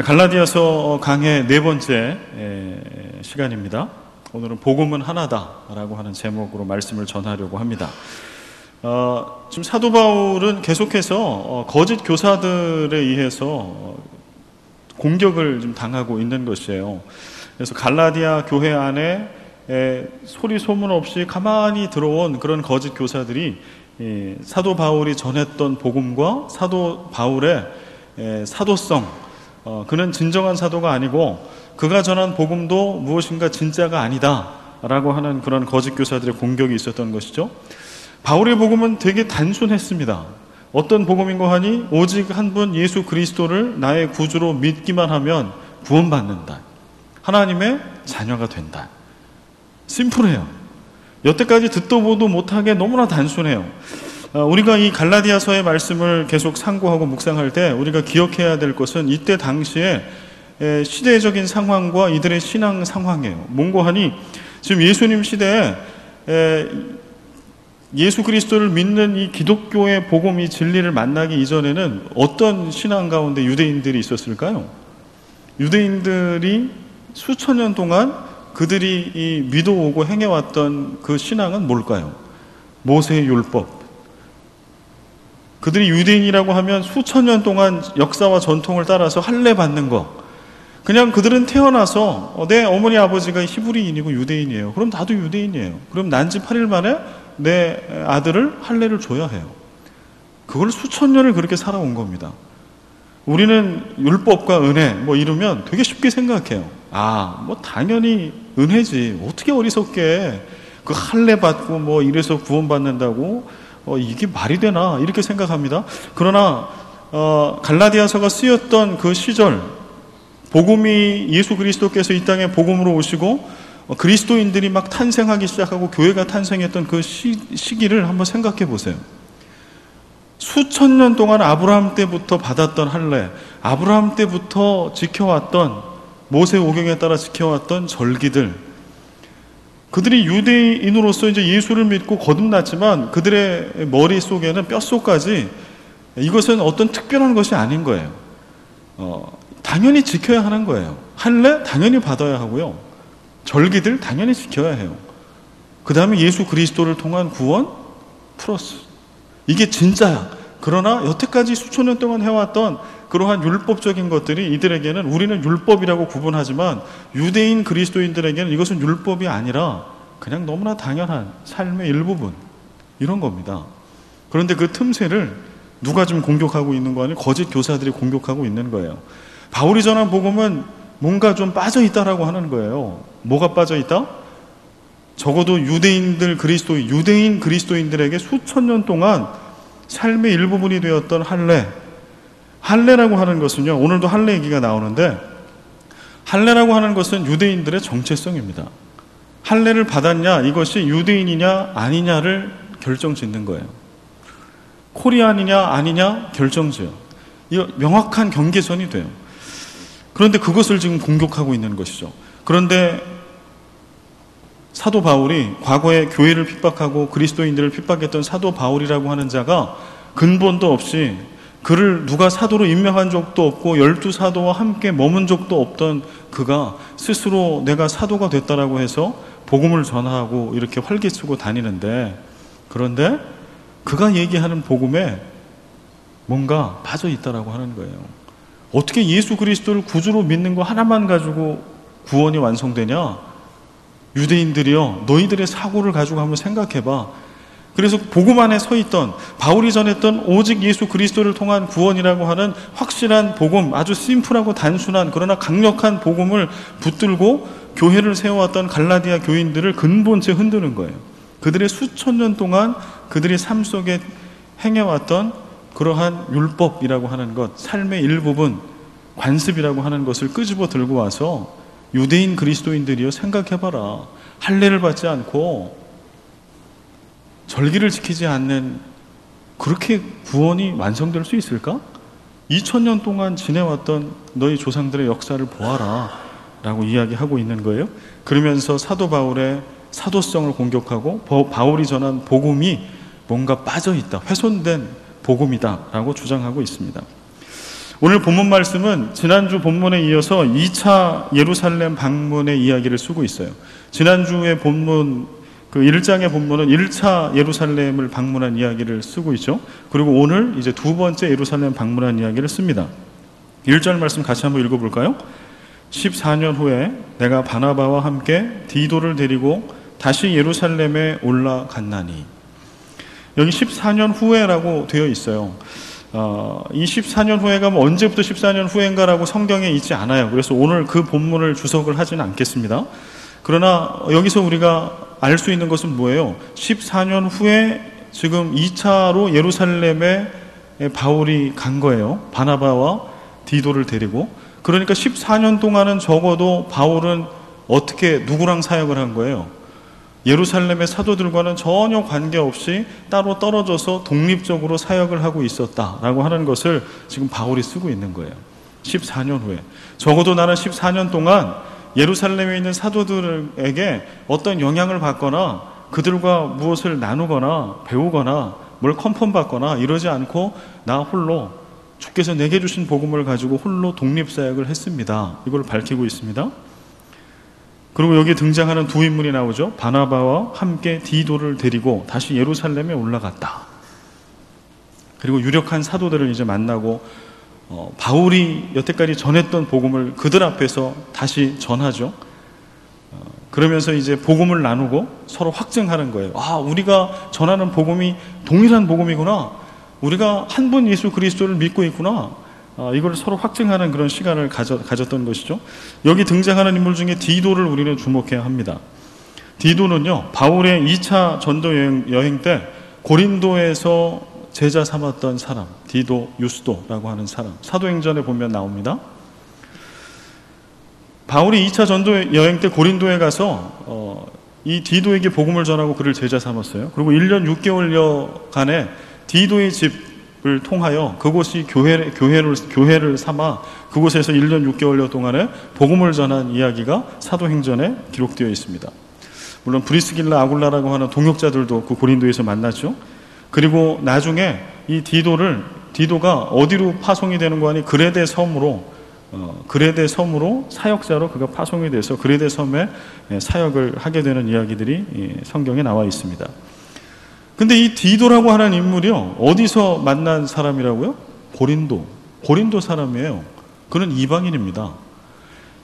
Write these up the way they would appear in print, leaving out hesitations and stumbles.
갈라디아서 강의 네 번째 시간입니다. 오늘은 복음은 하나다라고 하는 제목으로 말씀을 전하려고 합니다. 지금 사도 바울은 계속해서 거짓 교사들에 의해서 공격을 좀 당하고 있는 것이에요. 그래서 갈라디아 교회 안에 소리 소문 없이 가만히 들어온 그런 거짓 교사들이 사도 바울이 전했던 복음과 사도 바울의 사도성, 그는 진정한 사도가 아니고 그가 전한 복음도 무엇인가 진짜가 아니다 라고 하는 그런 거짓 교사들의 공격이 있었던 것이죠. 바울의 복음은 되게 단순했습니다. 어떤 복음인고 하니 오직 한 분 예수 그리스도를 나의 구주로 믿기만 하면 구원받는다, 하나님의 자녀가 된다. 심플해요. 여태까지 듣도 보도 못하게 너무나 단순해요. 우리가 이 갈라디아서의 말씀을 계속 상고하고 묵상할 때 우리가 기억해야 될 것은 이때 당시에 시대적인 상황과 이들의 신앙 상황이에요. 뭔고 하니 지금 예수님 시대에 예수 그리스도를 믿는 이 기독교의 복음, 이 진리를 만나기 이전에는 어떤 신앙 가운데 유대인들이 있었을까요? 유대인들이 수천 년 동안 그들이 이 믿어오고 행해왔던 그 신앙은 뭘까요? 모세의 율법. 그들이 유대인이라고 하면 수천 년 동안 역사와 전통을 따라서 할례 받는 거. 그냥 그들은 태어나서 내 어머니 아버지가 히브리인이고 유대인이에요. 그럼 나도 유대인이에요. 그럼 난지 8일 만에 내 아들을 할례를 줘야 해요. 그걸 수천 년을 그렇게 살아온 겁니다. 우리는 율법과 은혜 이러면 되게 쉽게 생각해요. 당연히 은혜지. 어떻게 어리석게 그 할례 받고 이래서 구원받는다고 이게 말이 되나 이렇게 생각합니다. 그러나 갈라디아서가 쓰였던 그 시절, 복음이 예수 그리스도께서 이 땅에 복음으로 오시고 그리스도인들이 막 탄생하기 시작하고 교회가 탄생했던 그 시기를 한번 생각해 보세요. 수천 년 동안 아브라함 때부터 받았던 할례, 아브라함 때부터 지켜왔던 모세 오경에 따라 지켜왔던 절기들, 그들이 유대인으로서 이제 예수를 믿고 거듭났지만 그들의 머릿속에는 뼛속까지 이것은 어떤 특별한 것이 아닌 거예요. 당연히 지켜야 하는 거예요. 할례 당연히 받아야 하고요. 절기들 당연히 지켜야 해요. 그 다음에 예수 그리스도를 통한 구원 플러스. 이게 진짜야. 그러나 여태까지 수천 년 동안 해왔던 그러한 율법적인 것들이 이들에게는, 우리는 율법이라고 구분하지만 유대인 그리스도인들에게는 이것은 율법이 아니라 그냥 너무나 당연한 삶의 일부분, 이런 겁니다. 그런데 그 틈새를 누가 좀 공격하고 있는 거 아니에요? 거짓 교사들이 공격하고 있는 거예요. 바울이 전한 복음은 뭔가 좀 빠져있다라고 하는 거예요. 뭐가 빠져있다? 적어도 유대인 그리스도인들에게 수천 년 동안 삶의 일부분이 되었던 할례. 할례라고 하는 것은요, 오늘도 할례 얘기가 나오는데, 할례라고 하는 것은 유대인들의 정체성입니다. 할례를 받았냐, 이것이 유대인이냐 아니냐를 결정짓는 거예요. 코리안이냐 아니냐 결정지어요. 이거 명확한 경계선이 돼요. 그런데 그것을 지금 공격하고 있는 것이죠. 그런데 사도 바울이 과거에 교회를 핍박하고 그리스도인들을 핍박했던 사도 바울이라고 하는 자가 근본도 없이, 그를 누가 사도로 임명한 적도 없고 12사도와 함께 머문 적도 없던 그가 스스로 내가 사도가 됐다라고 해서 복음을 전하고 이렇게 활기치고 다니는데, 그런데 그가 얘기하는 복음에 뭔가 빠져있다라고 하는 거예요. 어떻게 예수 그리스도를 구주로 믿는 거 하나만 가지고 구원이 완성되냐? 유대인들이요, 너희들의 사고를 가지고 한번 생각해봐. 그래서 복음 안에 서 있던, 바울이 전했던 오직 예수 그리스도를 통한 구원이라고 하는 확실한 복음, 아주 심플하고 단순한 그러나 강력한 복음을 붙들고 교회를 세워왔던 갈라디아 교인들을 근본체 흔드는 거예요. 그들의 수천 년 동안 그들의 삶 속에 행해왔던 그러한 율법이라고 하는 것, 삶의 일부분, 관습이라고 하는 것을 끄집어 들고 와서 유대인 그리스도인들이요, 생각해봐라. 할례를 받지 않고 절기를 지키지 않는, 그렇게 구원이 완성될 수 있을까? 2000년 동안 지내왔던 너희 조상들의 역사를 보아라 라고 이야기하고 있는 거예요. 그러면서 사도 바울의 사도성을 공격하고 바울이 전한 복음이 뭔가 빠져있다, 훼손된 복음이다 라고 주장하고 있습니다. 오늘 본문 말씀은 지난주 본문에 이어서 2차 예루살렘 방문의 이야기를 쓰고 있어요. 지난주의 본문, 그 1장의 본문은 1차 예루살렘을 방문한 이야기를 쓰고 있죠. 그리고 오늘 이제 두 번째 예루살렘 방문한 이야기를 씁니다. 1절 말씀 같이 한번 읽어볼까요? 14년 후에 내가 바나바와 함께 디도를 데리고 다시 예루살렘에 올라갔나니. 여기 14년 후에라고 되어 있어요. 이 14년 후에가 뭐 언제부터 14년 후인가라고 성경에 있지 않아요. 그래서 오늘 그 본문을 주석을 하지는 않겠습니다. 그러나 여기서 우리가 알 수 있는 것은 뭐예요? 14년 후에 지금 2차로 예루살렘에 바울이 간 거예요. 바나바와 디도를 데리고. 그러니까 14년 동안은 적어도 바울은 어떻게 누구랑 사역을 한 거예요? 예루살렘의 사도들과는 전혀 관계없이 따로 떨어져서 독립적으로 사역을 하고 있었다라고 하는 것을 지금 바울이 쓰고 있는 거예요. 14년 후에. 적어도 나는 14년 동안 예루살렘에 있는 사도들에게 어떤 영향을 받거나 그들과 무엇을 나누거나 배우거나 뭘 컨펌받거나 이러지 않고 나 홀로 주께서 내게 주신 복음을 가지고 홀로 독립사역을 했습니다. 이걸 밝히고 있습니다. 그리고 여기 등장하는 두 인물이 나오죠. 바나바와 함께 디도를 데리고 다시 예루살렘에 올라갔다. 그리고 유력한 사도들을 이제 만나고 바울이 여태까지 전했던 복음을 그들 앞에서 다시 전하죠. 그러면서 이제 복음을 나누고 서로 확증하는 거예요. 아, 우리가 전하는 복음이 동일한 복음이구나. 우리가 한 분 예수 그리스도를 믿고 있구나. 이걸 서로 확증하는 그런 시간을 가졌던 것이죠. 여기 등장하는 인물 중에 디도를 우리는 주목해야 합니다. 디도는요, 바울의 2차 전도 여행 때 고린도에서 제자 삼았던 사람, 디도 유스도라고 하는 사람, 사도행전에 보면 나옵니다. 바울이 2차 전도 여행 때 고린도에 가서 이 디도에게 복음을 전하고 그를 제자 삼았어요. 그리고 1년 6개월여간에 디도의 집을 통하여 그곳이 교회를 삼아 그곳에서 1년 6개월여 동안에 복음을 전한 이야기가 사도행전에 기록되어 있습니다. 물론 브리스길라 아굴라라고 하는 동역자들도 그 고린도에서 만났죠. 그리고 나중에 이 디도가 어디로 파송이 되는 거 아니 그레데 섬으로 사역자로 그가 파송이 돼서 그레데 섬에 사역을 하게 되는 이야기들이 성경에 나와 있습니다. 근데 이 디도라고 하는 인물이요, 어디서 만난 사람이라고요? 고린도 사람이에요. 그는 이방인입니다.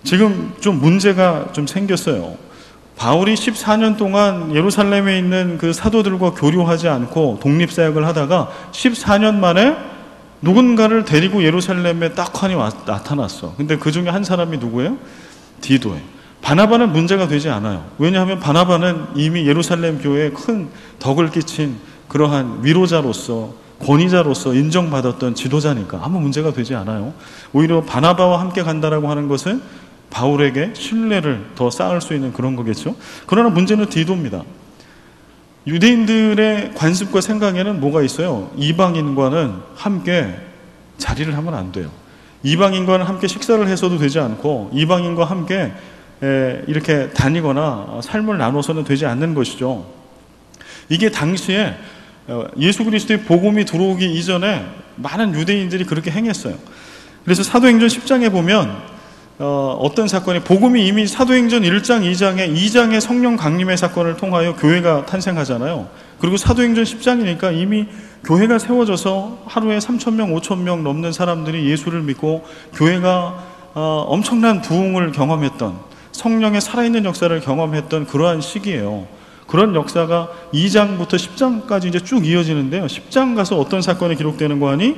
지금 좀 문제가 좀 생겼어요. 바울이 14년 동안 예루살렘에 있는 그 사도들과 교류하지 않고 독립사역을 하다가 14년 만에 누군가를 데리고 예루살렘에 딱하니 나타났어. 근데 그 중에 한 사람이 누구예요? 디도예요. 바나바는 문제가 되지 않아요. 왜냐하면 바나바는 이미 예루살렘 교회에 큰 덕을 끼친 그러한 위로자로서 권위자로서 인정받았던 지도자니까 아무 문제가 되지 않아요. 오히려 바나바와 함께 간다라고 하는 것은 바울에게 신뢰를 더 쌓을 수 있는 그런 거겠죠. 그러나 문제는 디도입니다. 유대인들의 관습과 생각에는 뭐가 있어요? 이방인과는 함께 자리를 하면 안 돼요. 이방인과는 함께 식사를 해서도 되지 않고 이방인과 함께 이렇게 다니거나 삶을 나눠서는 되지 않는 것이죠. 이게 당시에 예수 그리스도의 복음이 들어오기 이전에 많은 유대인들이 그렇게 행했어요. 그래서 사도행전 10장에 보면 어떤 사건이 복음이 이미 사도행전 1장, 2장의 성령 강림의 사건을 통하여 교회가 탄생하잖아요. 그리고 사도행전 10장이니까 이미 교회가 세워져서 하루에 3,000명, 5,000명 넘는 사람들이 예수를 믿고 교회가 엄청난 부흥을 경험했던 성령의 살아있는 역사를 경험했던 그러한 시기예요. 그런 역사가 2장부터 10장까지 이제 쭉 이어지는데요. 10장 가서 어떤 사건이 기록되는 거 아니?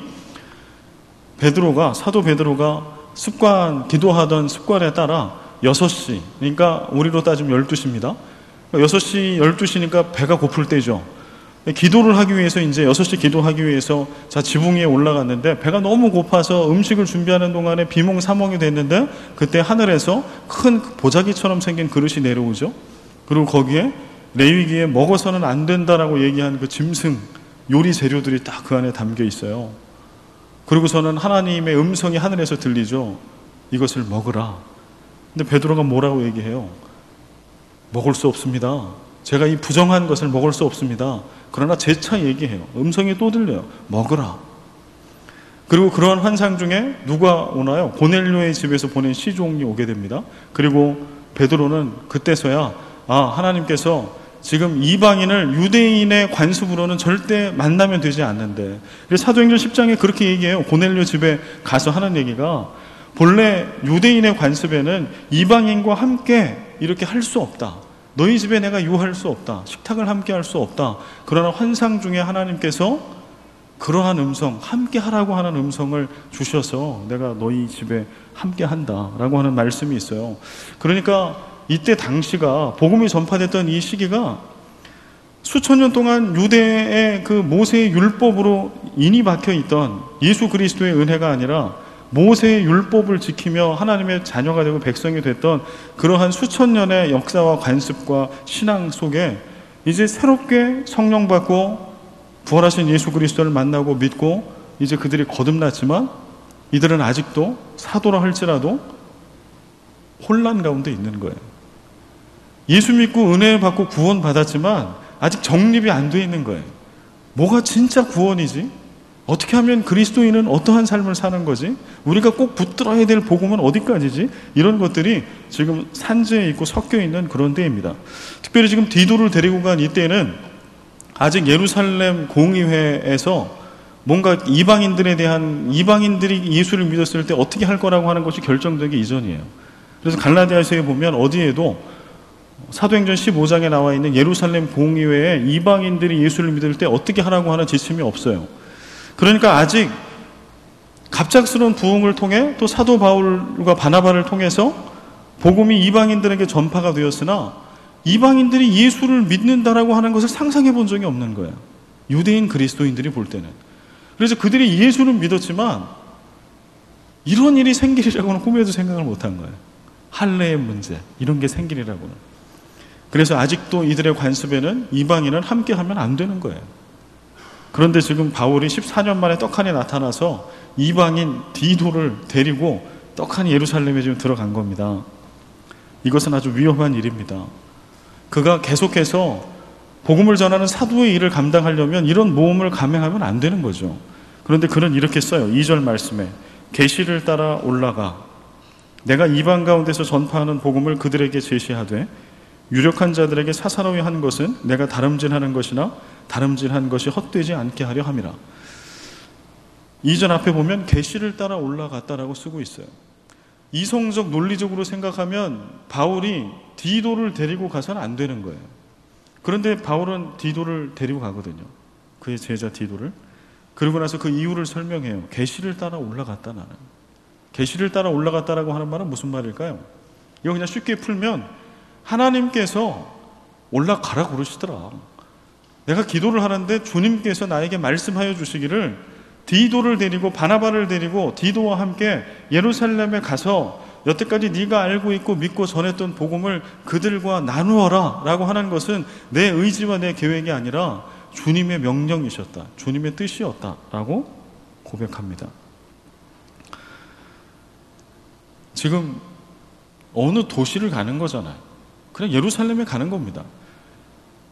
사도 베드로가 기도하던 습관에 따라 6시, 그러니까 우리로 따지면 12시입니다. 6시, 12시니까 배가 고플 때죠. 기도를 하기 위해서 이제 6시 기도하기 위해서 지붕 위에 올라갔는데 배가 너무 고파서 음식을 준비하는 동안에 비몽사몽이 됐는데 그때 하늘에서 큰 보자기처럼 생긴 그릇이 내려오죠. 그리고 거기에 레위기에 먹어서는 안 된다라고 얘기한 그 짐승 요리 재료들이 딱 그 안에 담겨 있어요. 그리고서는 하나님의 음성이 하늘에서 들리죠. 이것을 먹으라. 근데 베드로가 뭐라고 얘기해요? 먹을 수 없습니다. 제가 이 부정한 것을 먹을 수 없습니다. 그러나 재차 얘기해요. 음성이 또 들려요. 먹으라. 그리고 그러한 환상 중에 누가 오나요? 고넬료의 집에서 보낸 시종이 오게 됩니다. 그리고 베드로는 그때서야 하나님께서 지금 이방인을 유대인의 관습으로는 절대 만나면 되지 않는데, 사도행전 10장에 그렇게 얘기해요. 고넬료 집에 가서 하는 얘기가, 본래 유대인의 관습에는 이방인과 함께 이렇게 할 수 없다. 너희 집에 내가 유할 수 없다. 식탁을 함께 할 수 없다. 그러나 환상 중에 하나님께서 그러한 음성, 함께 하라고 하는 음성을 주셔서 내가 너희 집에 함께 한다라고 하는 말씀이 있어요. 그러니까 이때 당시가, 복음이 전파됐던 이 시기가 수천 년 동안 유대의 그 모세의 율법으로 인이 박혀 있던 예수 그리스도의 은혜가 아니라 모세의 율법을 지키며 하나님의 자녀가 되고 백성이 됐던 그러한 수천 년의 역사와 관습과 신앙 속에 이제 새롭게 성령 받고 부활하신 예수 그리스도를 만나고 믿고 이제 그들이 거듭났지만 이들은 아직도 사도라 할지라도 혼란 가운데 있는 거예요. 예수 믿고 은혜를 받고 구원 받았지만 아직 정립이 안 돼 있는 거예요. 뭐가 진짜 구원이지? 어떻게 하면 그리스도인은 어떠한 삶을 사는 거지? 우리가 꼭 붙들어야 될 복음은 어디까지지? 이런 것들이 지금 산재에 있고 섞여 있는 그런 때입니다. 특별히 지금 디도를 데리고 간 이때는 아직 예루살렘 공의회에서 뭔가 이방인들이 예수를 믿었을 때 어떻게 할 거라고 하는 것이 결정되기 이전이에요. 그래서 갈라디아서에 보면 어디에도 사도행전 15장에 나와 있는 예루살렘 공의회에 이방인들이 예수를 믿을 때 어떻게 하라고 하는 지침이 없어요. 그러니까 아직 갑작스러운 부흥을 통해 또 사도 바울과 바나바를 통해서 복음이 이방인들에게 전파가 되었으나 이방인들이 예수를 믿는다라고 하는 것을 상상해 본 적이 없는 거예요. 유대인 그리스도인들이 볼 때는. 그래서 그들이 예수를 믿었지만 이런 일이 생기리라고는 꿈에도 생각을 못한 거예요. 할례의 문제, 이런 게 생기리라고는. 그래서 아직도 이들의 관습에는 이방인은 함께하면 안 되는 거예요. 그런데 지금 바울이 14년 만에 떡하니 나타나서 이방인 디도를 데리고 떡하니 예루살렘에 지금 들어간 겁니다. 이것은 아주 위험한 일입니다. 그가 계속해서 복음을 전하는 사도의 일을 감당하려면 이런 모험을 감행하면 안 되는 거죠. 그런데 그는 이렇게 써요. 2절 말씀에 계시를 따라 올라가 내가 이방 가운데서 전파하는 복음을 그들에게 제시하되 유력한 자들에게 사사로이 한 것은 내가 다름질하는 것이나 다름질한 것이 헛되지 않게 하려 함이라. 2절 앞에 보면 계시를 따라 올라갔다라고 쓰고 있어요. 이성적 논리적으로 생각하면 바울이 디도를 데리고 가서는 안 되는 거예요. 그런데 바울은 디도를 데리고 가거든요. 그의 제자 디도를. 그러고 나서 그 이유를 설명해요. 계시를 따라 올라갔다. 나는 계시를 따라 올라갔다라고 하는 말은 무슨 말일까요? 이거 그냥 쉽게 풀면 하나님께서 올라가라 그러시더라. 내가 기도를 하는데 주님께서 나에게 말씀하여 주시기를 디도를 데리고 바나바를 데리고 디도와 함께 예루살렘에 가서 여태까지 네가 알고 있고 믿고 전했던 복음을 그들과 나누어라 라고 하는 것은 내 의지와 내 계획이 아니라 주님의 명령이셨다. 주님의 뜻이었다 라고 고백합니다. 지금 어느 도시를 가는 거잖아요. 그냥 예루살렘에 가는 겁니다.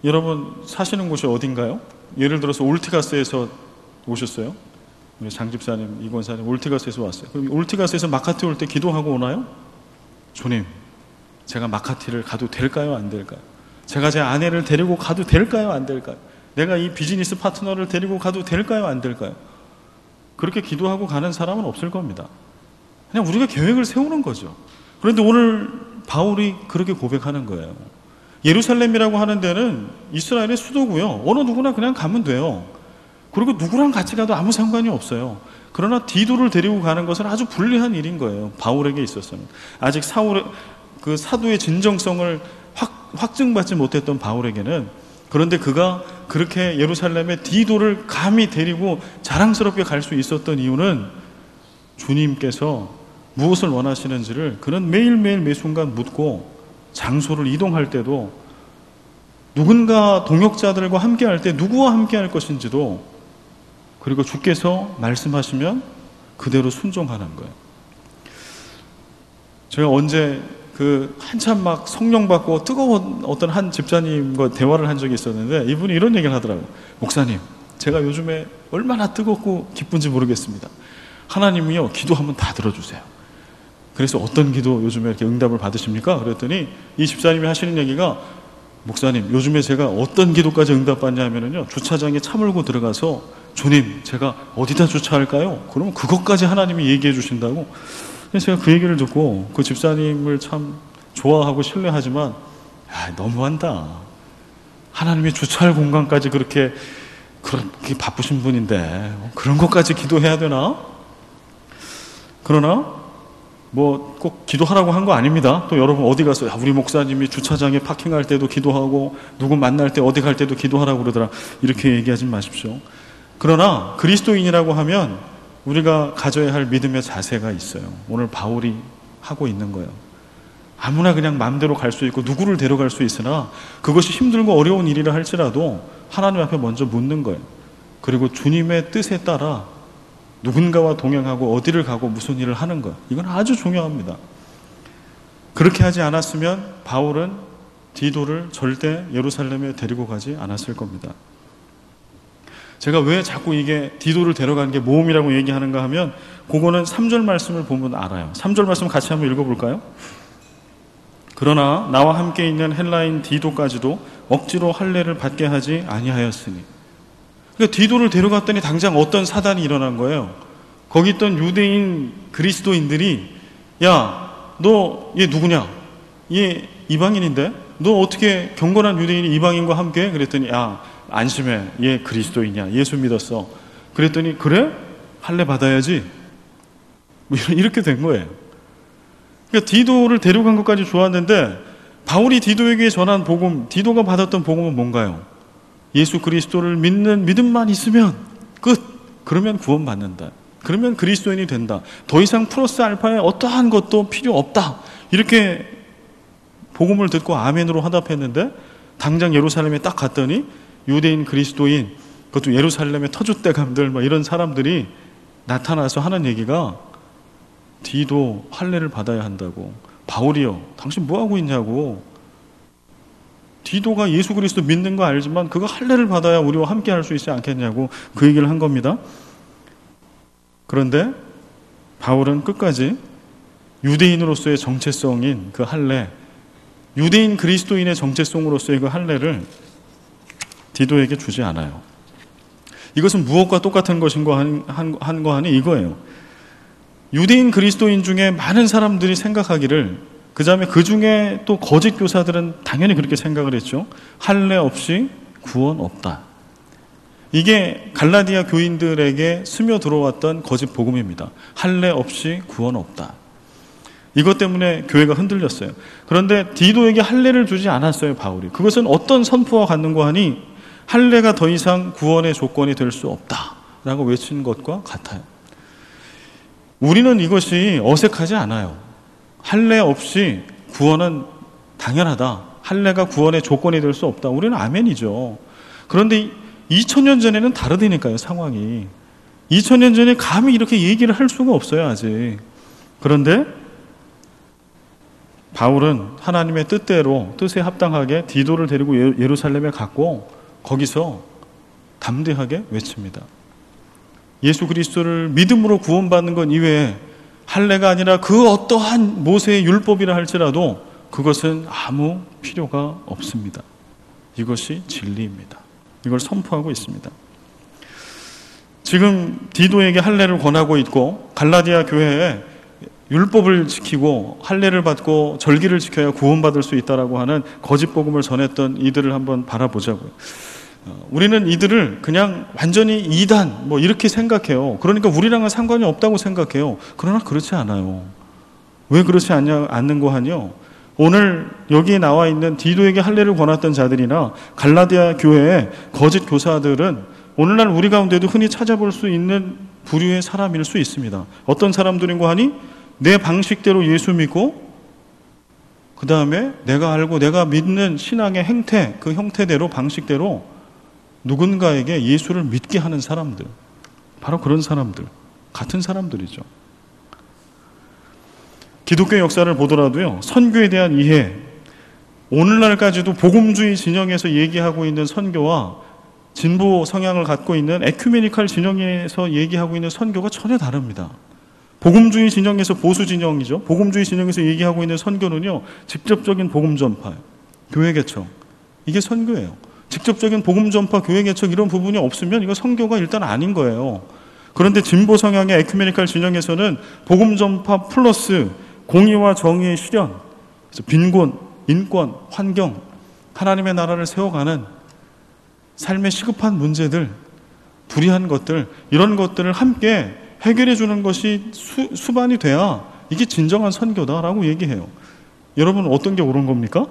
여러분 사시는 곳이 어딘가요? 예를 들어서 올티가스에서 오셨어요? 우리 장집사님, 이권사님 올티가스에서 왔어요. 그럼 올티가스에서 마카티 올 때 기도하고 오나요? 주님, 제가 마카티를 가도 될까요? 안 될까요? 제가 제 아내를 데리고 가도 될까요? 안 될까요? 내가 이 비즈니스 파트너를 데리고 가도 될까요? 안 될까요? 그렇게 기도하고 가는 사람은 없을 겁니다. 그냥 우리가 계획을 세우는 거죠. 그런데 오늘 바울이 그렇게 고백하는 거예요. 예루살렘이라고 하는 데는 이스라엘의 수도고요. 어느 누구나 그냥 가면 돼요. 그리고 누구랑 같이 가도 아무 상관이 없어요. 그러나 디도를 데리고 가는 것은 아주 불리한 일인 거예요. 바울에게 있어서는. 아직 그 사도의 진정성을 확증받지 못했던 바울에게는. 그런데 그가 그렇게 예루살렘에 디도를 감히 데리고 자랑스럽게 갈 수 있었던 이유는 주님께서 무엇을 원하시는지를 그는 매일매일 매순간 묻고 장소를 이동할 때도 누군가 동역자들과 함께할 때 누구와 함께할 것인지도 그리고 주께서 말씀하시면 그대로 순종하는 거예요. 제가 언제 한참 막 성령 받고 뜨거운 어떤 한 집사님과 대화를 한 적이 있었는데 이분이 이런 얘기를 하더라고요. 목사님, 제가 요즘에 얼마나 뜨겁고 기쁜지 모르겠습니다. 하나님이요, 기도하면 다 들어주세요. 그래서 어떤 기도 요즘에 이렇게 응답을 받으십니까? 그랬더니 이 집사님이 하시는 얘기가, 목사님, 요즘에 제가 어떤 기도까지 응답받냐 하면은요, 주차장에 차 몰고 들어가서 주님, 제가 어디다 주차할까요? 그러면 그것까지 하나님이 얘기해 주신다고. 그래서 제가 그 얘기를 듣고 그 집사님을 참 좋아하고 신뢰하지만, 야, 너무한다. 하나님이 주차할 공간까지 그렇게 바쁘신 분인데 그런 것까지 기도해야 되나? 그러나 뭐 꼭 기도하라고 한 거 아닙니다. 또 여러분 어디 가서 우리 목사님이 주차장에 파킹할 때도 기도하고 누구 만날 때 어디 갈 때도 기도하라고 그러더라, 이렇게 얘기하지 마십시오. 그러나 그리스도인이라고 하면 우리가 가져야 할 믿음의 자세가 있어요. 오늘 바울이 하고 있는 거예요. 아무나 그냥 마음대로 갈 수 있고 누구를 데려갈 수 있으나 그것이 힘들고 어려운 일이라 할지라도 하나님 앞에 먼저 묻는 거예요. 그리고 주님의 뜻에 따라 누군가와 동행하고 어디를 가고 무슨 일을 하는 것, 이건 아주 중요합니다. 그렇게 하지 않았으면 바울은 디도를 절대 예루살렘에 데리고 가지 않았을 겁니다. 제가 왜 자꾸 이게 디도를 데려가는 게 모험이라고 얘기하는가 하면, 그거는 3절 말씀을 보면 알아요. 3절 말씀 같이 한번 읽어볼까요? 그러나 나와 함께 있는 헬라인 디도까지도 억지로 할례를 받게 하지 아니하였으니. 그러니까 디도를 데려갔더니 당장 어떤 사단이 일어난 거예요. 거기 있던 유대인 그리스도인들이, 야, 너 얘 누구냐? 얘 이방인인데? 너 어떻게 경건한 유대인이 이방인과 함께? 그랬더니, 야, 안심해, 얘 그리스도인이야, 예수 믿었어. 그랬더니, 그래? 할례 받아야지. 뭐 이렇게 된 거예요. 그러니까 디도를 데려간 것까지 좋았는데, 바울이 디도에게 전한 복음, 디도가 받았던 복음은 뭔가요? 예수 그리스도를 믿는 믿음만 있으면 끝. 그러면 구원받는다. 그러면 그리스도인이 된다. 더 이상 플러스 알파의 어떠한 것도 필요 없다. 이렇게 복음을 듣고 아멘으로 화답했는데, 당장 예루살렘에 딱 갔더니 유대인 그리스도인, 그것도 예루살렘의 터줏대감들 뭐 이런 사람들이 나타나서 하는 얘기가, 디도 할례를 받아야 한다고. 바울이요, 당신 뭐하고 있냐고. 디도가 예수 그리스도 믿는 거 알지만 그거 할례를 받아야 우리와 함께 할 수 있지 않겠냐고 그 얘기를 한 겁니다. 그런데 바울은 끝까지 유대인으로서의 정체성인 그 할례, 유대인 그리스도인의 정체성으로서의 그 할례를 디도에게 주지 않아요. 이것은 무엇과 똑같은 것인가 한 거 하니 이거예요. 유대인 그리스도인 중에 많은 사람들이 생각하기를, 그 다음에 그 중에 또 거짓 교사들은 당연히 그렇게 생각을 했죠. 할례 없이 구원 없다. 이게 갈라디아 교인들에게 스며 들어왔던 거짓 복음입니다. 할례 없이 구원 없다. 이것 때문에 교회가 흔들렸어요. 그런데 디도에게 할례를 주지 않았어요, 바울이. 그것은 어떤 선포와 같는가 하니, 할례가 더 이상 구원의 조건이 될 수 없다라고 외친 것과 같아요. 우리는 이것이 어색하지 않아요. 할례 없이 구원은 당연하다. 할례가 구원의 조건이 될 수 없다. 우리는 아멘이죠. 그런데 2000년 전에는 다르다니까요, 상황이. 2000년 전에 감히 이렇게 얘기를 할 수가 없어요, 아직. 그런데 바울은 하나님의 뜻대로, 뜻에 합당하게 디도를 데리고 예루살렘에 갔고, 거기서 담대하게 외칩니다. 예수 그리스도를 믿음으로 구원받는 것 이외에 할례가 아니라 그 어떠한 모세의 율법이라 할지라도 그것은 아무 필요가 없습니다. 이것이 진리입니다. 이걸 선포하고 있습니다. 지금 디도에게 할례를 권하고 있고, 갈라디아 교회에 율법을 지키고 할례를 받고 절기를 지켜야 구원받을 수 있다라고 하는 거짓 복음을 전했던 이들을 한번 바라보자고요. 우리는 이들을 그냥 완전히 이단 뭐 이렇게 생각해요. 그러니까 우리랑은 상관이 없다고 생각해요. 그러나 그렇지 않아요. 왜 그렇지 않는 거 하뇨? 오늘 여기에 나와 있는 디도에게 할례를 권했던 자들이나 갈라디아 교회의 거짓 교사들은 오늘날 우리 가운데도 흔히 찾아볼 수 있는 부류의 사람일 수 있습니다. 어떤 사람들인가 하니, 내 방식대로 예수 믿고 그 다음에 내가 알고 내가 믿는 신앙의 행태, 그 형태대로 방식대로 누군가에게 예수를 믿게 하는 사람들, 바로 그런 사람들, 같은 사람들이죠. 기독교 역사를 보더라도요, 선교에 대한 이해, 오늘날까지도 복음주의 진영에서 얘기하고 있는 선교와 진보 성향을 갖고 있는 에큐메니칼 진영에서 얘기하고 있는 선교가 전혀 다릅니다. 복음주의 진영에서 보수 진영이죠. 복음주의 진영에서 얘기하고 있는 선교는요, 직접적인 복음 전파, 교회 개척, 이게 선교예요. 직접적인 복음 전파, 교회 개척 이런 부분이 없으면 이거 선교가 일단 아닌 거예요. 그런데 진보 성향의 에큐메니칼 진영에서는 복음 전파 플러스 공의와 정의의 실현, 그래서 빈곤, 인권, 환경, 하나님의 나라를 세워가는 삶의 시급한 문제들, 불의한 것들, 이런 것들을 함께 해결해 주는 것이 수반이 돼야 이게 진정한 선교다라고 얘기해요. 여러분 어떤 게 옳은 겁니까?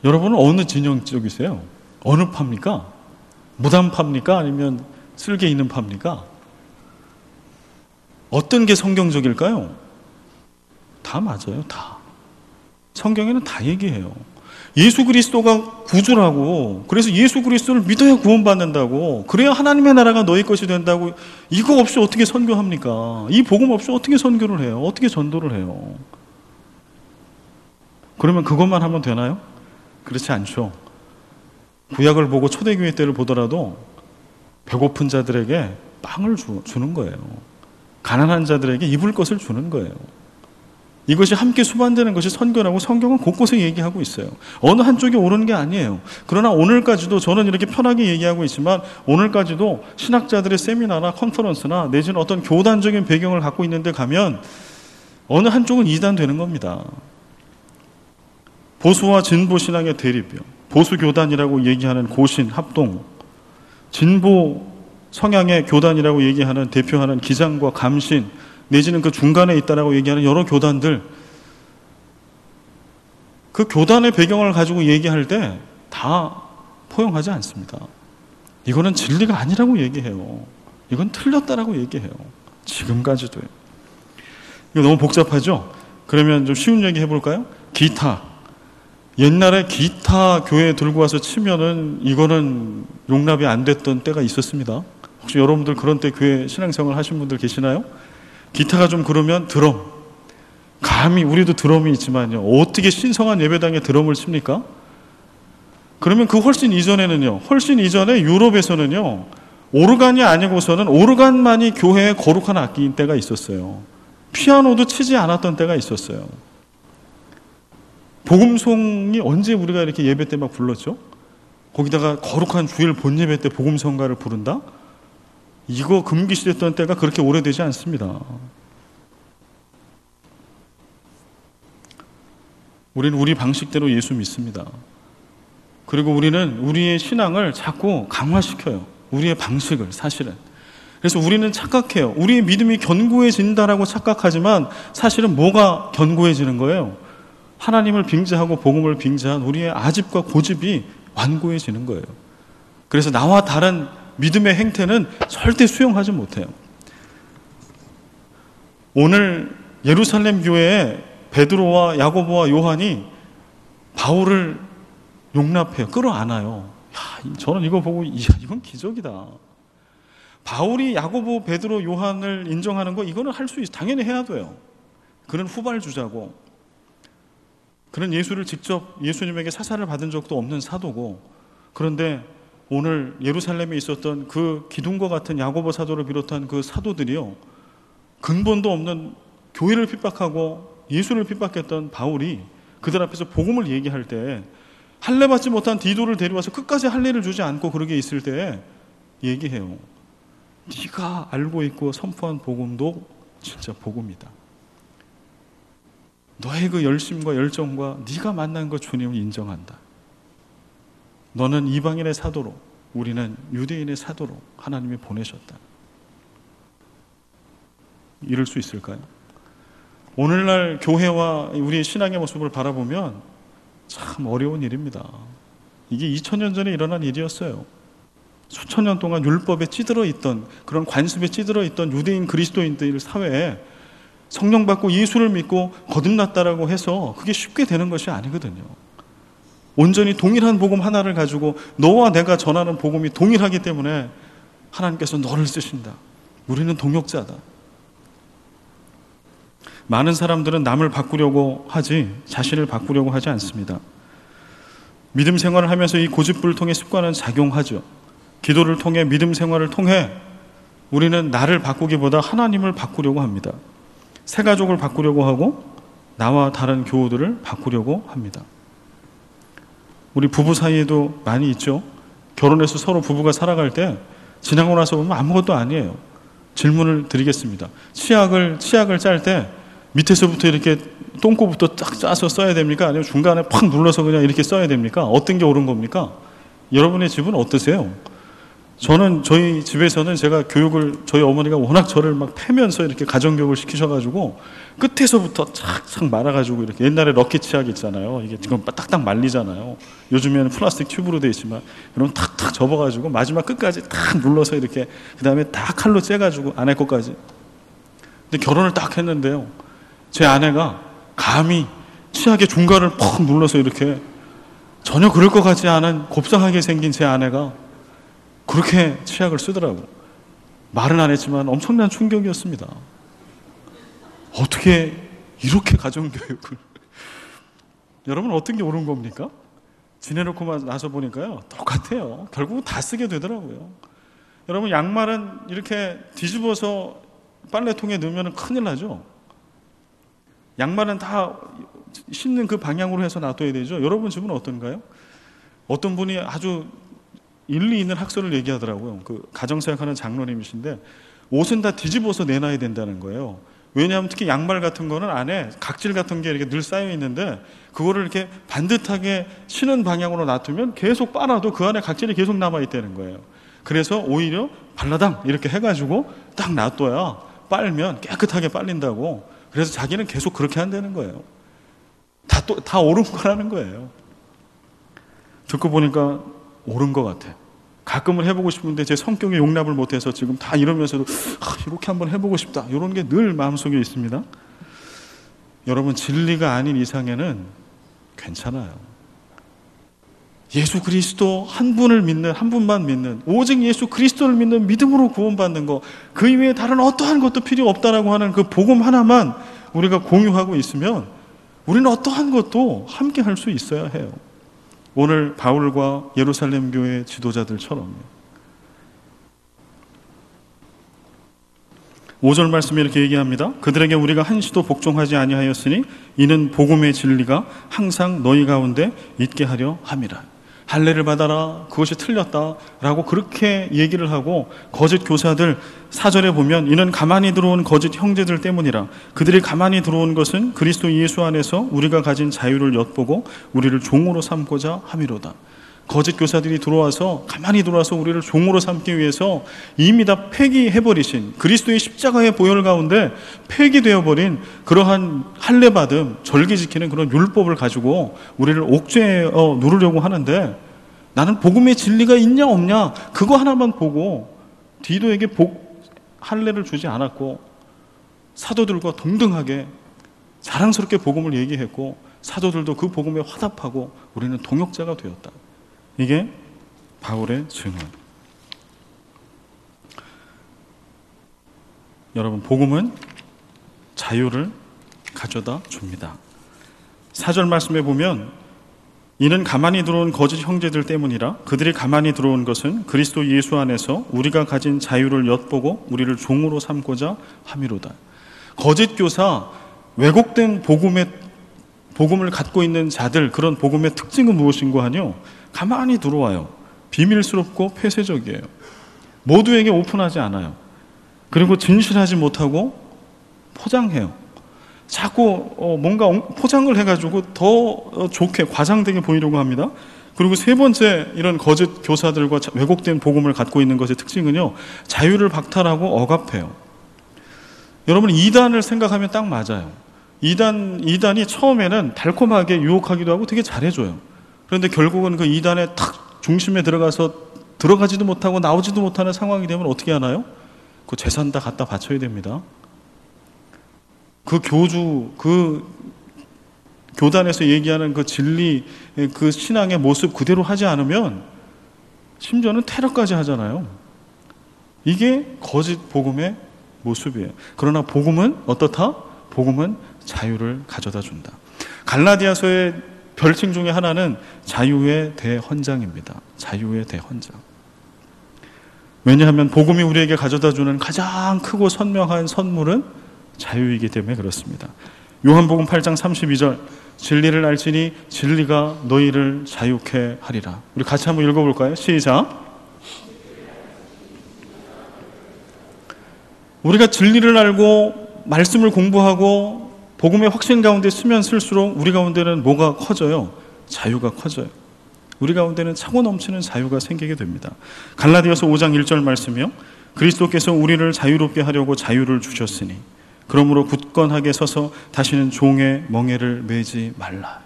여러분은 어느 진영 쪽이세요? 어느 파입니까? 무단파입니까? 아니면 쓸개 있는 파입니까? 어떤 게 성경적일까요? 다 맞아요. 다. 성경에는 다 얘기해요. 예수 그리스도가 구주라고, 그래서 예수 그리스도를 믿어야 구원받는다고, 그래야 하나님의 나라가 너희 것이 된다고, 이거 없이 어떻게 선교합니까? 이 복음 없이 어떻게 선교를 해요? 어떻게 전도를 해요? 그러면 그것만 하면 되나요? 그렇지 않죠. 구약을 보고 초대교회 때를 보더라도 배고픈 자들에게 빵을 주는 거예요. 가난한 자들에게 입을 것을 주는 거예요. 이것이 함께 수반되는 것이 선교라고 성경은 곳곳에 얘기하고 있어요. 어느 한쪽이 옳은 게 아니에요. 그러나 오늘까지도 저는 이렇게 편하게 얘기하고 있지만 오늘까지도 신학자들의 세미나나 컨퍼런스나 내지는 어떤 교단적인 배경을 갖고 있는데 가면 어느 한쪽은 이단되는 겁니다. 보수와 진보 신앙의 대립이요. 보수 교단이라고 얘기하는 고신, 합동, 진보 성향의 교단이라고 얘기하는 대표하는 기장과 감신, 내지는 그 중간에 있다라고 얘기하는 여러 교단들, 그 교단의 배경을 가지고 얘기할 때 다 포용하지 않습니다. 이거는 진리가 아니라고 얘기해요. 이건 틀렸다라고 얘기해요. 지금까지도요. 이거 너무 복잡하죠? 그러면 좀 쉬운 얘기 해볼까요? 기타. 옛날에 기타 교회에 들고 와서 치면은 이거는 용납이 안 됐던 때가 있었습니다. 혹시 여러분들 그런 때 교회 신앙생활 하신 분들 계시나요? 기타가 좀 그러면 드럼. 감히 우리도 드럼이 있지만요. 어떻게 신성한 예배당에 드럼을 칩니까? 그러면 그 훨씬 이전에는요. 훨씬 이전에 유럽에서는요. 오르간이 아니고서는 오르간만이 교회의 거룩한 악기인 때가 있었어요. 피아노도 치지 않았던 때가 있었어요. 복음송이 언제 우리가 이렇게 예배 때 막 불렀죠? 거기다가 거룩한 주일 본예배 때 복음성가를 부른다? 이거 금기시됐던 때가 그렇게 오래되지 않습니다. 우리는 우리 방식대로 예수 믿습니다. 그리고 우리는 우리의 신앙을 자꾸 강화시켜요. 우리의 방식을 사실은. 그래서 우리는 착각해요. 우리의 믿음이 견고해진다라고 착각하지만 사실은 뭐가 견고해지는 거예요? 하나님을 빙자하고 복음을 빙자한 우리의 아집과 고집이 완고해지는 거예요. 그래서 나와 다른 믿음의 행태는 절대 수용하지 못해요. 오늘 예루살렘 교회에 베드로와 야고보와 요한이 바울을 용납해요. 끌어안아요. 저는 이거 보고 이건 기적이다. 바울이 야고보, 베드로, 요한을 인정하는 거 이거는 할 수 있어. 당연히 해야 돼요. 그는 후발주자고, 그는 예수를 직접 예수님에게 사사를 받은 적도 없는 사도고, 그런데 오늘 예루살렘에 있었던 그 기둥과 같은 야고보 사도를 비롯한 그 사도들이요, 근본도 없는 교회를 핍박하고 예수를 핍박했던 바울이 그들 앞에서 복음을 얘기할 때 할례 받지 못한 디도를 데려와서 끝까지 할례를 주지 않고 그러게 있을 때 얘기해요. 네가 알고 있고 선포한 복음도 진짜 복음이다. 너의 그 열심과 열정과 네가 만난 그 주님을 인정한다. 너는 이방인의 사도로, 우리는 유대인의 사도로 하나님이 보내셨다. 이럴 수 있을까요? 오늘날 교회와 우리의 신앙의 모습을 바라보면 참 어려운 일입니다. 이게 2000년 전에 일어난 일이었어요. 수천 년 동안 율법에 찌들어 있던, 그런 관습에 찌들어 있던 유대인 그리스도인들 사회에 성령 받고 예수를 믿고 거듭났다라고 해서 그게 쉽게 되는 것이 아니거든요. 온전히 동일한 복음 하나를 가지고 너와 내가 전하는 복음이 동일하기 때문에 하나님께서 너를 쓰신다. 우리는 동역자다. 많은 사람들은 남을 바꾸려고 하지 자신을 바꾸려고 하지 않습니다. 믿음 생활을 하면서 이 고집불통의 습관은 작용하죠. 기도를 통해, 믿음 생활을 통해 우리는 나를 바꾸기보다 하나님을 바꾸려고 합니다. 새 가족을 바꾸려고 하고 나와 다른 교우들을 바꾸려고 합니다. 우리 부부 사이에도 많이 있죠. 결혼해서 서로 부부가 살아갈 때 지나고 나서 보면 아무것도 아니에요. 질문을 드리겠습니다. 치약을 짤 때 밑에서부터 이렇게 똥꼬부터 딱 짜서 써야 됩니까? 아니면 중간에 팍 눌러서 그냥 이렇게 써야 됩니까? 어떤 게 옳은 겁니까? 여러분의 집은 어떠세요? 저희 집에서는 제가 저희 어머니가 워낙 저를 막 패면서 이렇게 가정교육을 시키셔가지고 끝에서부터 착착 말아가지고 이렇게, 옛날에 럭키 치약 있잖아요. 이게 지금 딱딱 말리잖아요. 요즘에는 플라스틱 튜브로 되어 있지만, 이런 탁탁 접어가지고 마지막 끝까지 탁 눌러서 이렇게, 그 다음에 다 칼로 째가지고 아내 것까지. 근데 결혼을 딱 했는데요, 제 아내가 감히 치약의 중간을 퍽 눌러서 이렇게, 전혀 그럴 것 같지 않은 곱상하게 생긴 제 아내가 그렇게 치약을 쓰더라고. 말은 안 했지만 엄청난 충격이었습니다. 어떻게 이렇게 가정교육을 여러분, 어떤 게 옳은 겁니까? 지내놓고 나서 보니까요, 똑같아요. 결국은 다 쓰게 되더라고요. 여러분, 양말은 이렇게 뒤집어서 빨래통에 넣으면 큰일 나죠. 양말은 다 신는 그 방향으로 해서 놔둬야 되죠. 여러분 집은 어떤가요? 어떤 분이 아주 일리 있는 학설을 얘기하더라고요. 그 가정사역하는 장로님이신데, 옷은 다 뒤집어서 내놔야 된다는 거예요. 왜냐하면 특히 양말 같은 거는 안에 각질 같은 게 이렇게 늘 쌓여 있는데, 그거를 이렇게 반듯하게 신은 방향으로 놔두면 계속 빨아도 그 안에 각질이 계속 남아 있다는 거예요. 그래서 오히려 발라당 이렇게 해가지고 딱 놔둬야 빨면 깨끗하게 빨린다고. 그래서 자기는 계속 그렇게 한다는 거예요. 다 옳은 거라는 거예요. 듣고 보니까 옳은 것 같아. 가끔은 해보고 싶은데 제 성격이 용납을 못해서 지금 다 이러면서도 이렇게 한번 해보고 싶다, 이런 게 늘 마음속에 있습니다. 여러분, 진리가 아닌 이상에는 괜찮아요. 예수 그리스도 한 분을 믿는, 한 분만 믿는, 오직 예수 그리스도를 믿는 믿음으로 구원받는 것, 그 이외에 다른 어떠한 것도 필요 없다라고 하는 그 복음 하나만 우리가 공유하고 있으면 우리는 어떠한 것도 함께 할 수 있어야 해요. 오늘 바울과 예루살렘 교회 지도자들처럼 5절 말씀에 이렇게 얘기합니다. 그들에게 우리가 한시도 복종하지 아니하였으니 이는 복음의 진리가 항상 너희 가운데 있게 하려 함이라. 할례를 받아라, 그것이 틀렸다라고 그렇게 얘기를 하고, 거짓 교사들 4절에 보면 이는 가만히 들어온 거짓 형제들 때문이라. 그들이 가만히 들어온 것은 그리스도 예수 안에서 우리가 가진 자유를 엿보고 우리를 종으로 삼고자 함이로다. 거짓 교사들이 가만히 들어와서 우리를 종으로 삼기 위해서 이미 다 폐기해버리신, 그리스도의 십자가의 보혈 가운데 폐기되어버린 그러한 할례받음, 절기 지키는 그런 율법을 가지고 우리를 옥죄어 누르려고 하는데, 나는 복음의 진리가 있냐 없냐 그거 하나만 보고 디도에게 할례를 주지 않았고, 사도들과 동등하게 자랑스럽게 복음을 얘기했고, 사도들도 그 복음에 화답하고 우리는 동역자가 되었다. 이게 바울의 증언. 여러분, 복음은 자유를 가져다 줍니다. 4절 말씀에 보면 이는 가만히 들어온 거짓 형제들 때문이라. 그들이 가만히 들어온 것은 그리스도 예수 안에서 우리가 가진 자유를 엿보고 우리를 종으로 삼고자 함이로다. 거짓 교사, 왜곡된 복음을 갖고 있는 자들, 그런 복음의 특징은 무엇인가 하뇨? 가만히 들어와요. 비밀스럽고 폐쇄적이에요. 모두에게 오픈하지 않아요. 그리고 진실하지 못하고 포장해요. 자꾸 뭔가 포장을 해가지고 더 좋게, 과장되게 보이려고 합니다. 그리고 세 번째, 이런 거짓 교사들과 왜곡된 복음을 갖고 있는 것의 특징은요, 자유를 박탈하고 억압해요. 여러분, 이단을 생각하면 딱 맞아요. 이단이 처음에는 달콤하게 유혹하기도 하고 되게 잘해줘요. 그런데 결국은 그 이단의 탁 중심에 들어가지도 못하고 나오지도 못하는 상황이 되면 어떻게 하나요? 그 재산 다 갖다 바쳐야 됩니다. 그 교단에서 얘기하는 그 진리, 그 신앙의 모습 그대로 하지 않으면 심지어는 테러까지 하잖아요. 이게 거짓 복음의 모습이에요. 그러나 복음은 어떻다? 복음은 자유를 가져다 준다. 갈라디아서의 별칭 중에 하나는 자유의 대헌장입니다. 자유의 대헌장. 왜냐하면 복음이 우리에게 가져다주는 가장 크고 선명한 선물은 자유이기 때문에 그렇습니다. 요한복음 8장 32절, 진리를 알지니 진리가 너희를 자유케 하리라. 우리 같이 한번 읽어볼까요? 시작. 우리가 진리를 알고 말씀을 공부하고 복음의 확신 가운데 쓰면 쓸수록 우리 가운데는 뭐가 커져요? 자유가 커져요. 우리 가운데는 차고 넘치는 자유가 생기게 됩니다. 갈라디아서 5장 1절 말씀이요. 그리스도께서 우리를 자유롭게 하려고 자유를 주셨으니 그러므로 굳건하게 서서 다시는 종의 멍에를 매지 말라.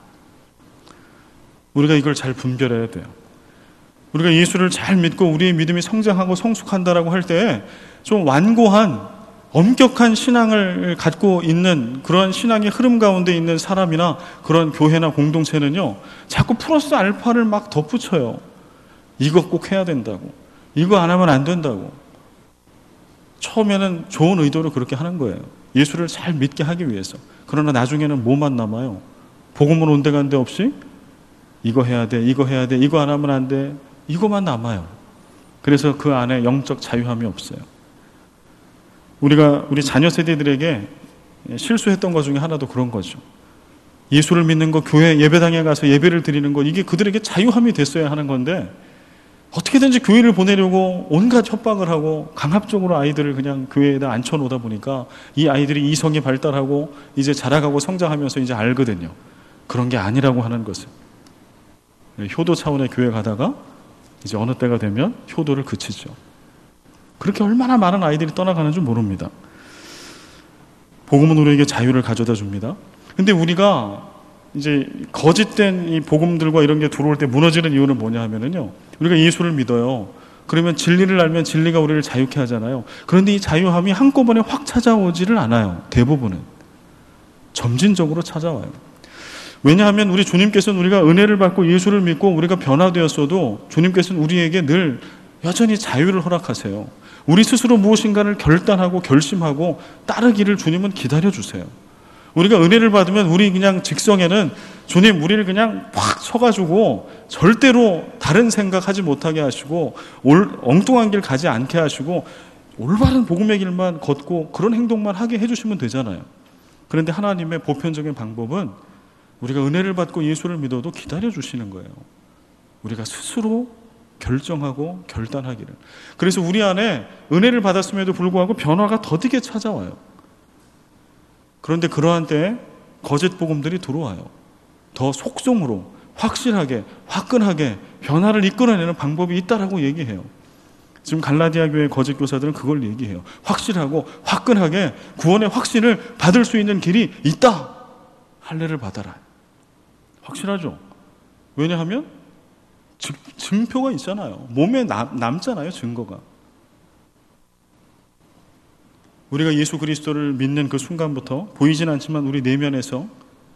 우리가 이걸 잘 분별해야 돼요. 우리가 예수를 잘 믿고 우리의 믿음이 성장하고 성숙한다라고 할 때 좀 완고한 엄격한 신앙을 갖고 있는 그런 신앙의 흐름 가운데 있는 사람이나 그런 교회나 공동체는요, 자꾸 플러스 알파를 막 덧붙여요. 이거 꼭 해야 된다고, 이거 안 하면 안 된다고. 처음에는 좋은 의도로 그렇게 하는 거예요. 예수를 잘 믿게 하기 위해서. 그러나 나중에는 뭐만 남아요? 복음은 온데간데 없이 이거 해야 돼, 이거 해야 돼, 이거 안 하면 안 돼, 이거만 남아요. 그래서 그 안에 영적 자유함이 없어요. 우리 자녀 세대들에게 실수했던 것 중에 하나도 그런 거죠. 예수를 믿는 거, 교회 예배당에 가서 예배를 드리는 거, 이게 그들에게 자유함이 됐어야 하는 건데 어떻게든지 교회를 보내려고 온갖 협박을 하고 강압적으로 아이들을 그냥 교회에다 앉혀놓다 보니까 이 아이들이 이성이 발달하고 이제 자라가고 성장하면서 이제 알거든요. 그런 게 아니라고 하는 것을. 효도 차원의 교회 가다가 이제 어느 때가 되면 효도를 그치죠. 그렇게 얼마나 많은 아이들이 떠나가는 줄 모릅니다. 복음은 우리에게 자유를 가져다 줍니다. 근데 우리가 이제 거짓된 이 복음들과 이런 게 들어올 때 무너지는 이유는 뭐냐 하면은요, 우리가 예수를 믿어요. 그러면 진리를 알면 진리가 우리를 자유케 하잖아요. 그런데 이 자유함이 한꺼번에 확 찾아오지를 않아요. 대부분은 점진적으로 찾아와요. 왜냐하면 우리 주님께서는 우리가 은혜를 받고 예수를 믿고 우리가 변화되었어도 주님께서는 우리에게 늘 여전히 자유를 허락하세요. 우리 스스로 무엇인가를 결단하고 결심하고 따르기를 주님은 기다려주세요. 우리가 은혜를 받으면 우리 그냥 직성에는 주님 우리를 그냥 확 쳐가지고 절대로 다른 생각하지 못하게 하시고 엉뚱한 길 가지 않게 하시고 올바른 복음의 길만 걷고 그런 행동만 하게 해주시면 되잖아요. 그런데 하나님의 보편적인 방법은 우리가 은혜를 받고 예수를 믿어도 기다려주시는 거예요. 우리가 스스로 결정하고 결단하기를. 그래서 우리 안에 은혜를 받았음에도 불구하고 변화가 더디게 찾아와요. 그런데 그러한 때에 거짓 복음들이 들어와요. 더 속성으로 확실하게 화끈하게 변화를 이끌어내는 방법이 있다라고 얘기해요. 지금 갈라디아 교회 거짓 교사들은 그걸 얘기해요. 확실하고 화끈하게 구원의 확신을 받을 수 있는 길이 있다. 할례를 받아라. 확실하죠? 왜냐하면 증표가 있잖아요. 몸에 남잖아요. 증거가. 우리가 예수 그리스도를 믿는 그 순간부터 보이진 않지만 우리 내면에서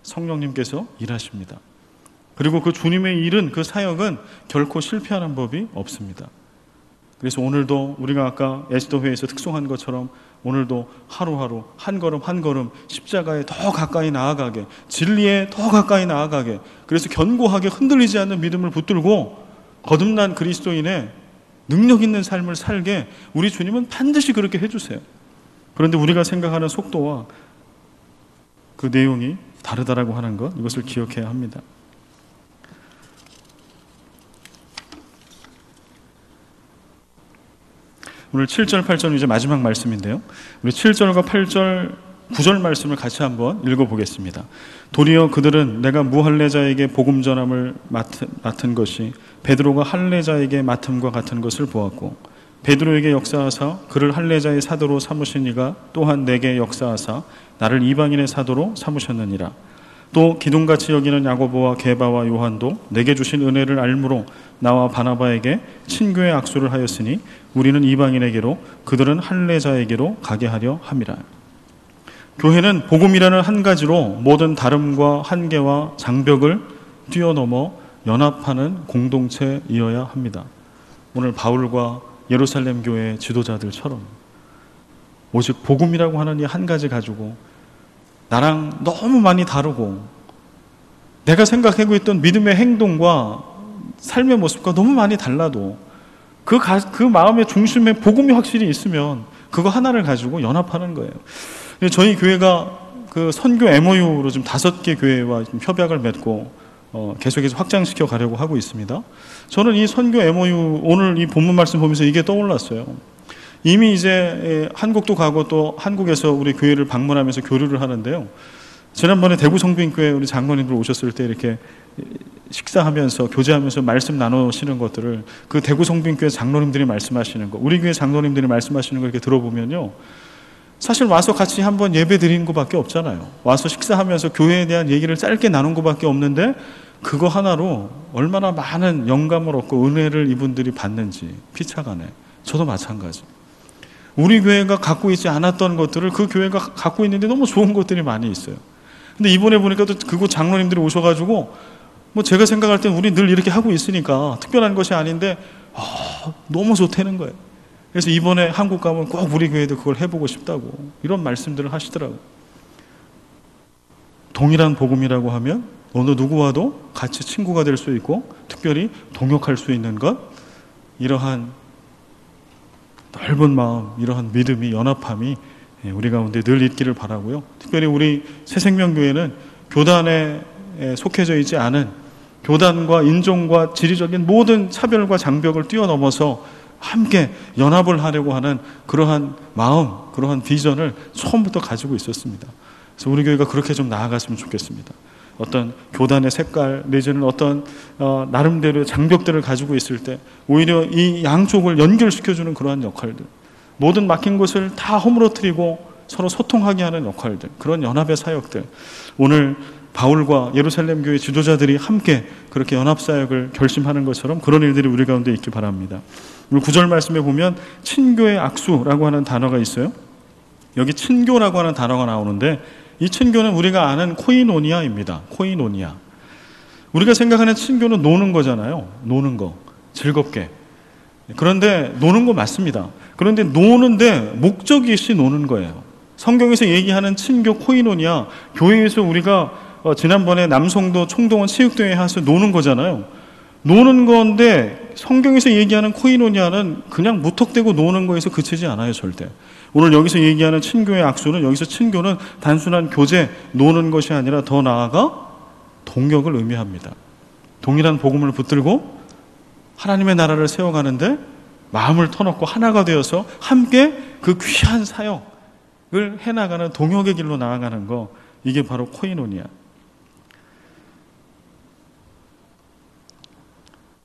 성령님께서 일하십니다. 그리고 그 주님의 일은, 그 사역은 결코 실패하는 법이 없습니다. 그래서 오늘도 우리가 아까 에스더회에서 특송한 것처럼 오늘도 하루하루 한 걸음 한 걸음 십자가에 더 가까이 나아가게, 진리에 더 가까이 나아가게, 그래서 견고하게 흔들리지 않는 믿음을 붙들고 거듭난 그리스도인의 능력 있는 삶을 살게 우리 주님은 반드시 그렇게 해주세요. 그런데 우리가 생각하는 속도와 그 내용이 다르다라고 하는 것, 이것을 기억해야 합니다. 오늘 7절, 8절 이제 마지막 말씀인데요. 우리 7절과 8절, 9절 말씀을 같이 한번 읽어보겠습니다. 도리어 그들은 내가 무할례자에게 복음 전함을 맡은 것이 베드로가 할례자에게 맡음과 같은 것을 보았고, 베드로에게 역사하사 그를 할례자의 사도로 삼으신 이가 또한 내게 역사하사 나를 이방인의 사도로 삼으셨느니라. 또 기둥같이 여기는 야고보와 게바와 요한도 내게 주신 은혜를 알므로 나와 바나바에게 친교의 악수를 하였으니 우리는 이방인에게로 그들은 할례자에게로 가게 하려 함이라. 교회는 복음이라는 한 가지로 모든 다름과 한계와 장벽을 뛰어넘어 연합하는 공동체이어야 합니다. 오늘 바울과 예루살렘 교회 지도자들처럼 오직 복음이라고 하는 이 한 가지 가지고 나랑 너무 많이 다르고 내가 생각하고 있던 믿음의 행동과 삶의 모습과 너무 많이 달라도 그 마음의 중심에 복음이 확실히 있으면 그거 하나를 가지고 연합하는 거예요. 저희 교회가 그 선교 MOU로 지금 5개 교회와 좀 협약을 맺고 계속해서 확장시켜 가려고 하고 있습니다. 저는 이 선교 MOU 오늘 이 본문 말씀 보면서 이게 떠올랐어요. 이미 이제 한국도 가고 또 한국에서 우리 교회를 방문하면서 교류를 하는데요. 지난번에 대구 성빈교회 우리 장로님들 오셨을 때 이렇게 식사하면서 교제하면서 말씀 나누시는 것들을 그 대구 성빈교회 장로님들이 말씀하시는 거, 우리 교회 장로님들이 말씀하시는 걸 이렇게 들어보면요, 사실 와서 같이 한번 예배 드리는 것밖에 없잖아요. 와서 식사하면서 교회에 대한 얘기를 짧게 나눈 것밖에 없는데 그거 하나로 얼마나 많은 영감을 얻고 은혜를 이분들이 받는지 피차간에. 저도 마찬가지. 우리 교회가 갖고 있지 않았던 것들을 그 교회가 갖고 있는데 너무 좋은 것들이 많이 있어요. 근데 이번에 보니까 또 그곳 장로님들이 오셔가지고 뭐 제가 생각할 땐 우리 늘 이렇게 하고 있으니까 특별한 것이 아닌데 너무 좋다는 거예요. 그래서 이번에 한국 가면 꼭 우리 교회도 그걸 해보고 싶다고 이런 말씀들을 하시더라고요. 동일한 복음이라고 하면 어느 누구와도 같이 친구가 될 수 있고 특별히 동역할 수 있는 것, 이러한 넓은 마음, 이러한 믿음이, 연합함이 우리 가운데 늘 있기를 바라고요. 특별히 우리 새생명교회는 교단에 속해져 있지 않은, 교단과 인종과 지리적인 모든 차별과 장벽을 뛰어넘어서 함께 연합을 하려고 하는 그러한 마음, 그러한 비전을 처음부터 가지고 있었습니다. 그래서 우리 교회가 그렇게 좀 나아갔으면 좋겠습니다. 어떤 교단의 색깔 내지는 어떤 나름대로의 장벽들을 가지고 있을 때 오히려 이 양쪽을 연결시켜주는 그러한 역할들, 모든 막힌 것을 다 허물어뜨리고 서로 소통하게 하는 역할들, 그런 연합의 사역들, 오늘 바울과 예루살렘 교회 지도자들이 함께 그렇게 연합사역을 결심하는 것처럼 그런 일들이 우리 가운데 있기 바랍니다. 오늘 9절 말씀에 보면 친교의 악수라고 하는 단어가 있어요. 여기 친교라고 하는 단어가 나오는데 이 친교는 우리가 아는 코이노니아입니다. 코이노니아. 우리가 생각하는 친교는 노는 거잖아요. 노는 거. 즐겁게. 그런데 노는 거 맞습니다. 그런데 노는데 목적이 있이 노는 거예요. 성경에서 얘기하는 친교 코이노니아, 교회에서 우리가 지난번에 남성도 총동원 체육대회에 가서 노는 거잖아요. 노는 건데 성경에서 얘기하는 코이노니아는 그냥 무턱대고 노는 거에서 그치지 않아요, 절대. 오늘 여기서 얘기하는 친교의 악수는, 여기서 친교는 단순한 교제, 노는 것이 아니라 더 나아가 동역을 의미합니다. 동일한 복음을 붙들고 하나님의 나라를 세워가는데 마음을 터놓고 하나가 되어서 함께 그 귀한 사역을 해나가는 동역의 길로 나아가는 거, 이게 바로 코이노니아.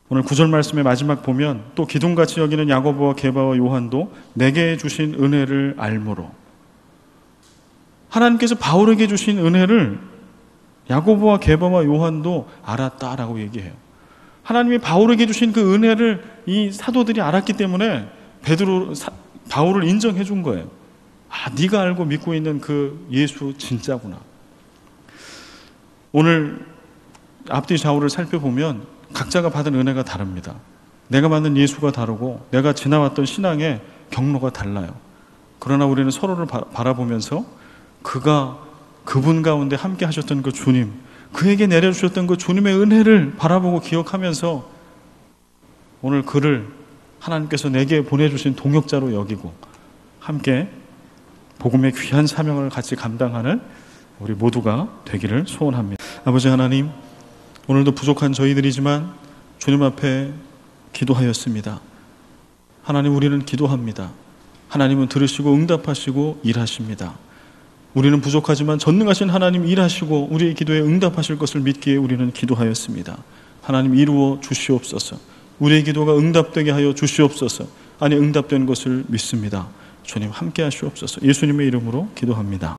오늘 9절 말씀의 마지막 보면 또 기둥같이 여기는 야고보와 게바와 요한도 내게 주신 은혜를 알므로, 하나님께서 바울에게 주신 은혜를 야고보와 게바와 요한도 알았다라고 얘기해요. 하나님이 바울에게 주신 그 은혜를 이 사도들이 알았기 때문에 바울을 인정해 준 거예요. 네가 알고 믿고 있는 그 예수 진짜구나. 오늘 앞뒤 좌우를 살펴보면 각자가 받은 은혜가 다릅니다. 내가 받는 예수가 다르고 내가 지나왔던 신앙의 경로가 달라요. 그러나 우리는 서로를 바라보면서 그분 가운데 함께 하셨던 그 주님, 그에게 내려주셨던 그 주님의 은혜를 바라보고 기억하면서 오늘 그를 하나님께서 내게 보내주신 동역자로 여기고 함께 복음의 귀한 사명을 같이 감당하는 우리 모두가 되기를 소원합니다. 아버지 하나님, 오늘도 부족한 저희들이지만 주님 앞에 기도하였습니다. 하나님, 우리는 기도합니다. 하나님은 들으시고 응답하시고 일하십니다. 우리는 부족하지만 전능하신 하나님 일하시고 우리의 기도에 응답하실 것을 믿기에 우리는 기도하였습니다. 하나님, 이루어 주시옵소서. 우리의 기도가 응답되게 하여 주시옵소서. 아니, 응답된 것을 믿습니다. 주님 함께 하시옵소서. 예수님의 이름으로 기도합니다.